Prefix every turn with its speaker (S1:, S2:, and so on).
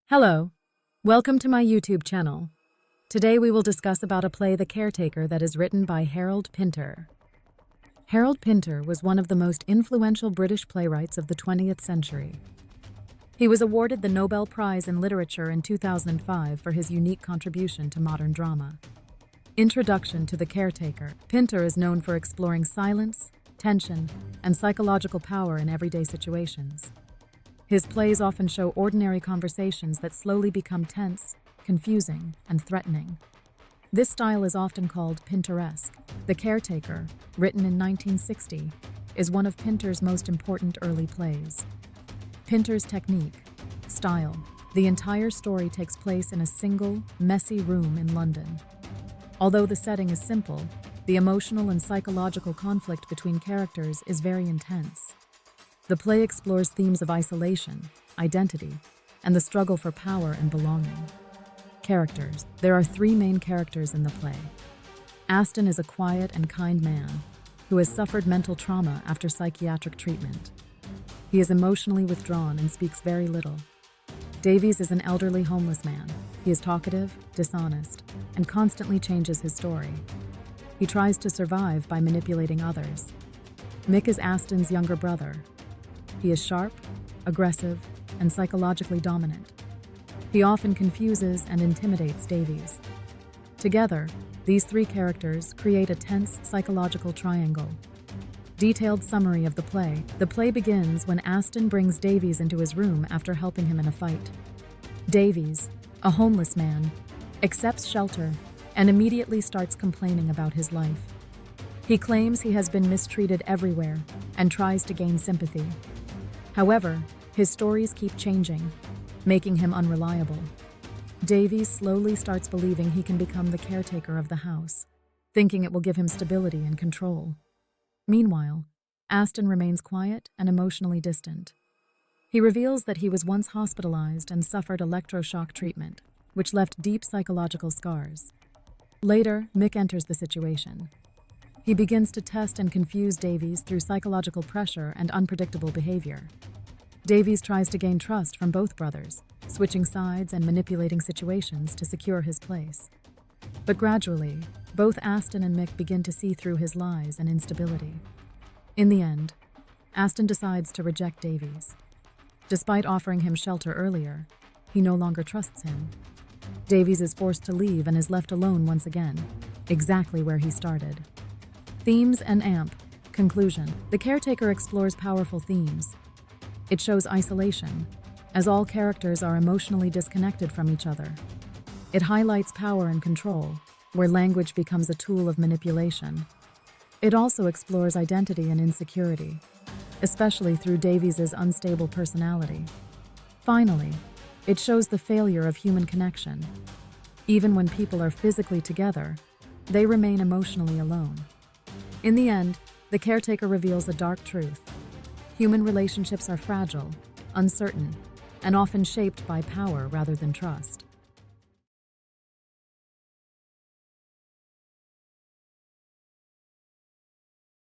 S1: Hello, welcome to my YouTube channel. Today we will discuss about a play, The Caretaker, that is written by Harold Pinter. Harold Pinter was one of the most influential British playwrights of the 20th century. He was awarded the Nobel Prize in Literature in 2005 for his unique contribution to modern drama. Introduction to The Caretaker. Pinter is known for exploring silence, tension, and psychological power in everyday situations. His plays often show ordinary conversations that slowly become tense, confusing, and threatening. This style is often called Pinteresque. The Caretaker, written in 1960, is one of Pinter's most important early plays. Pinter's technique, style. The entire story takes place in a single, messy room in London. Although the setting is simple, the emotional and psychological conflict between characters is very intense. The play explores themes of isolation, identity, and the struggle for power and belonging. Characters. There are three main characters in the play. Aston is a quiet and kind man who has suffered mental trauma after psychiatric treatment. He is emotionally withdrawn and speaks very little. Davies is an elderly homeless man. He is talkative, dishonest, and constantly changes his story. He tries to survive by manipulating others. Mick is Aston's younger brother. He is sharp, aggressive, and psychologically dominant. He often confuses and intimidates Davies. Together, these three characters create a tense psychological triangle. Detailed summary of the play. The play begins when Aston brings Davies into his room after helping him in a fight. Davies, a homeless man, accepts shelter and immediately starts complaining about his life. He claims he has been mistreated everywhere and tries to gain sympathy. However, his stories keep changing, making him unreliable. Davies slowly starts believing he can become the caretaker of the house, thinking it will give him stability and control. Meanwhile, Aston remains quiet and emotionally distant. He reveals that he was once hospitalized and suffered electroshock treatment, which left deep psychological scars. Later, Mick enters the situation. He begins to test and confuse Davies through psychological pressure and unpredictable behavior. Davies tries to gain trust from both brothers, switching sides and manipulating situations to secure his place. But gradually, both Aston and Mick begin to see through his lies and instability. In the end, Aston decides to reject Davies. Despite offering him shelter earlier, he no longer trusts him. Davies is forced to leave and is left alone once again, exactly where he started. Themes and AMP. Conclusion. The Caretaker explores powerful themes. It shows isolation, as all characters are emotionally disconnected from each other. It highlights power and control, where language becomes a tool of manipulation. It also explores identity and insecurity, especially through Davies' unstable personality. Finally, it shows the failure of human connection. Even when people are physically together, they remain emotionally alone. In the end, The Caretaker reveals a dark truth. Human relationships are fragile, uncertain, and often shaped by power rather than trust.